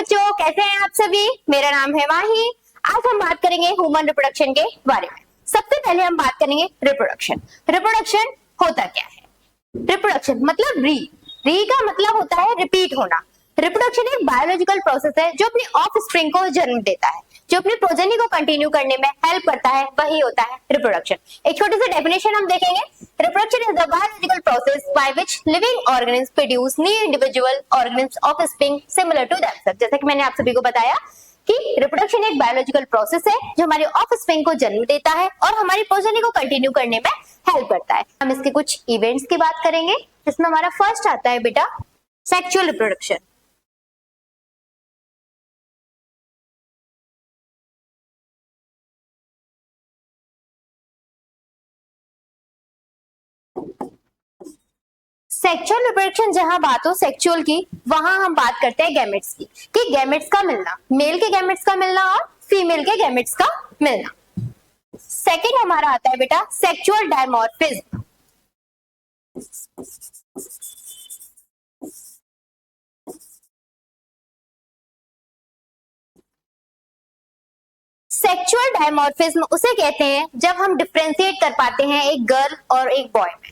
बच्चों, कैसे हैं आप सभी। मेरा नाम है माही। आज हम बात करेंगे ह्यूमन रिप्रोडक्शन के बारे में। सबसे पहले हम बात करेंगे रिप्रोडक्शन। रिप्रोडक्शन होता क्या है। रिप्रोडक्शन मतलब री का मतलब होता है रिपीट होना। रिप्रोडक्शन एक बायोलॉजिकल प्रोसेस है जो अपनी ऑफ स्प्रिंग को जन्म देता है, जो अपनी प्रोजेनी को कंटिन्यू करने में हेल्प करता है, वही होता है रिप्रोडक्शन। एक छोटी सी डेफिनेशन हम देखेंगे। Reproduction is the biological process by which living organism produce new individual organism offspring similar to themselves. जैसे कि मैंने आप सभी को बताया कि रिप्रोडक्शन एक बायोलॉजिकल प्रोसेस है जो हमारी ऑफ स्प्रिंग को जन्म देता है और हमारी प्रोजेनी को कंटिन्यू करने में हेल्प करता है। हम इसके कुछ इवेंट्स की बात करेंगे, जिसमें हमारा फर्स्ट आता है बेटा सेक्सुअल रिप्रोडक्शन। सेक्सुअल रिप्रोडक्शन जहां बात हो सेक्सुअल की, वहां हम बात करते हैं गैमेट्स की, कि गैमेट्स का मिलना, मेल के गैमेट्स का मिलना और फीमेल के गैमेट्स का मिलना। सेकंड हमारा आता है बेटा सेक्सुअल डायमॉर्फिज्म। सेक्सुअल डायमॉर्फिज्म उसे कहते हैं जब हम डिफरेंशिएट कर पाते हैं एक गर्ल और एक बॉय में।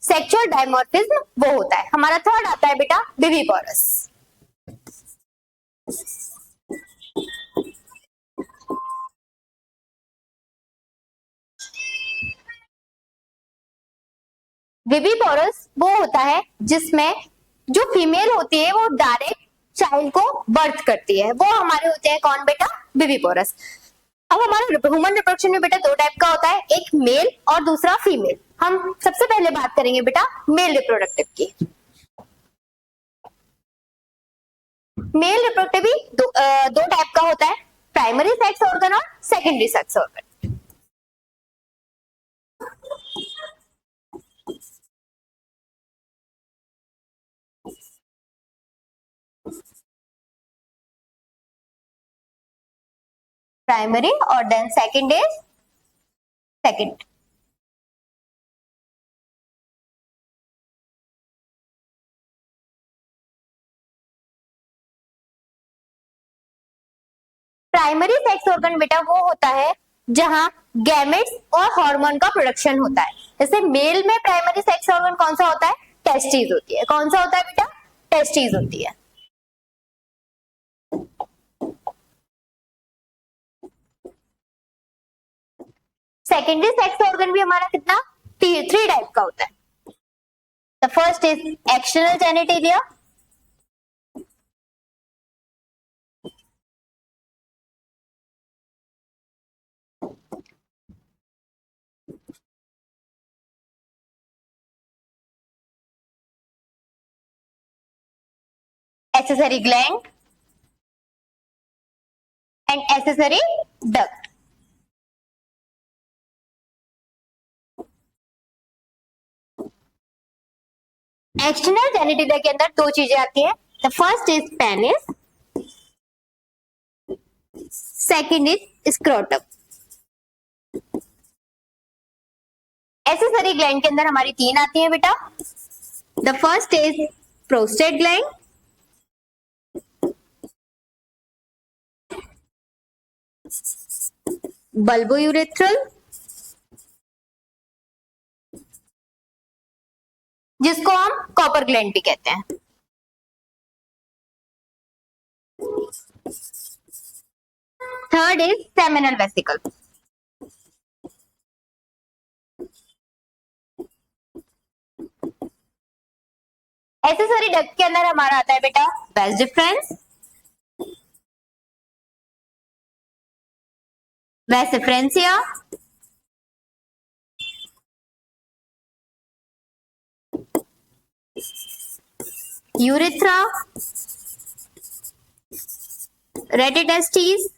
सेक्सुअल डायमॉर्फिज्म वो होता है। हमारा थर्ड आता है बेटा विविपोरस। विविपोरस वो होता है जिसमें जो फीमेल होती है वो डायरेक्ट चाइल्ड को बर्थ करती है, वो हमारे होते हैं कौन बेटा विविपोरस। अब हमारा ह्यूमन रिप्रोडक्शन में बेटा दो टाइप का होता है, एक मेल और दूसरा फीमेल। हम सबसे पहले बात करेंगे बेटा मेल रिप्रोडक्टिव की। मेल रिप्रोडक्टिव भी दो टाइप का होता है, प्राइमरी सेक्स ऑर्गन और सेकेंडरी सेक्स ऑर्गन। प्राइमरी और then second is second. Primary sex organ बेटा वो होता है जहां गैमेट्स और हार्मोन का प्रोडक्शन होता है। जैसे मेल में प्राइमरी सेक्स ऑर्गन कौन सा होता है, टेस्टिस होती है। कौन सा होता है बेटा, टेस्टिस होती है। सेकेंडरी सेक्स ऑर्गन भी हमारा कितना, थ्री टाइप का होता है। The first is external genitalia, accessory gland and accessory duct. External genitalia के अंदर दो चीजें आती है। The first is penis, second is scrotum. Accessory gland के अंदर हमारी तीन आती है बेटा। The first is prostate gland, bulbourethral, जिसको हम कॉपर ग्लैंड भी कहते हैं। Third is seminal vesicle. Accessory duct के अंदर हमारा आता है बेटा वेस डिफरेंस, वेस डिफरेंसिया, urethra, rete testis,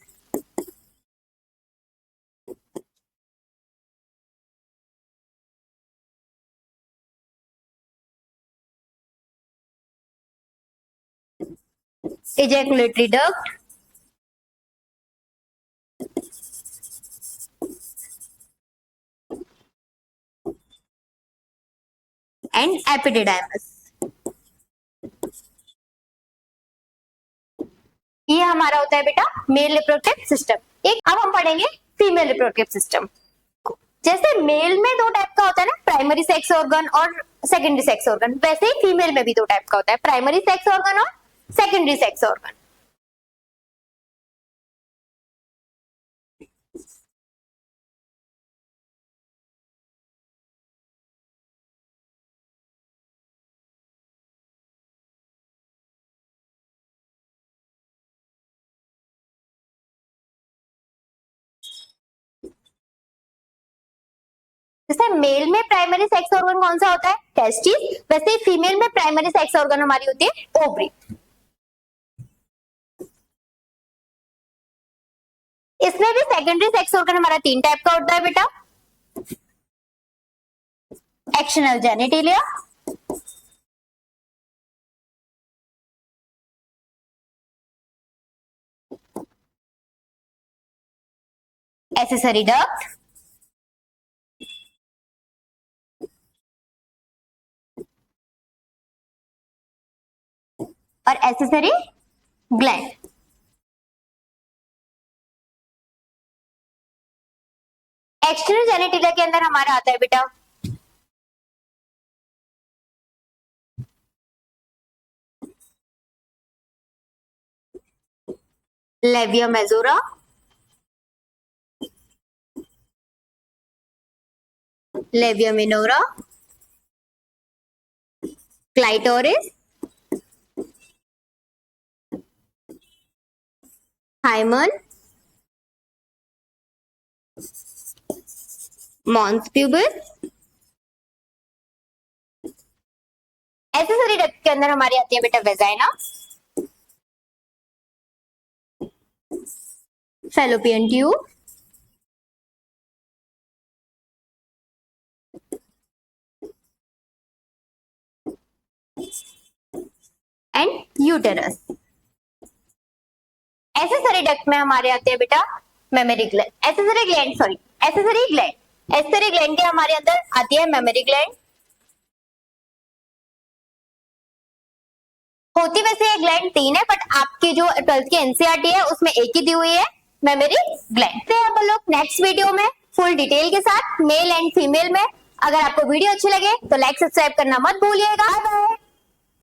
ejaculatory duct, and epididymis. ये हमारा होता है बेटा मेल रिप्रोडक्टिव सिस्टम। एक अब हम पढ़ेंगे फीमेल रिप्रोडक्टिव सिस्टम। जैसे मेल में दो टाइप का होता है ना, प्राइमरी सेक्स ऑर्गन और सेकेंडरी सेक्स ऑर्गन, वैसे ही फीमेल में भी दो टाइप का होता है, प्राइमरी सेक्स ऑर्गन और सेकेंडरी सेक्स ऑर्गन। जैसे मेल में प्राइमरी सेक्स ऑर्गन कौन सा होता है, टेस्टिस, वैसे ही फीमेल में प्राइमरी सेक्स ऑर्गन हमारी होती है ओवरी। इसमें भी सेकेंडरी सेक्स ऑर्गन हमारा तीन टाइप का होता है बेटा, एक्शनल जेनिटिलिया, एक्सेसरी डक्ट और एक्सेसरी ग्लैंड। एक्सटर्नल जेनिटिलिया के अंदर हमारा आता है बेटा labia majora, labia minora, clitoris, hymen, mons pubis. Accessory duct के अंदर हमारी आती है बेटा vagina, fallopian tube, and uterus. Accessory duct में हमारे आते हैं बेटा mammary gland, accessory gland sorry accessory gland. Accessory gland के हमारे अंदर आती है मेमरी ग्लैंड। होती वैसे ये ग्लैंड तीन है, बट आपकी जो 12th की एनसीईआरटी है उसमें एक ही दी हुई है, मेमरी ग्लैंड। तो अब लोग नेक्स्ट वीडियो में फुल डिटेल के साथ मेल एंड फीमेल में। अगर आपको वीडियो अच्छी लगे तो लाइक सब्सक्राइब करना मत भूलिएगा। Bye bye.